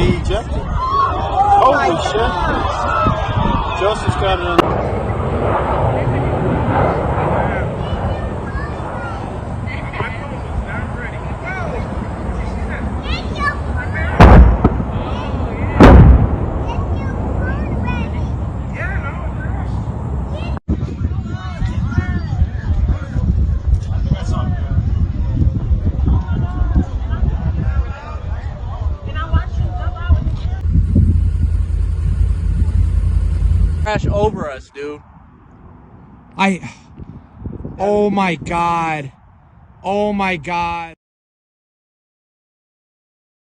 He ejected. Holy shit. Joseph's got it on. Crash over us, dude. Oh my God. Oh my God.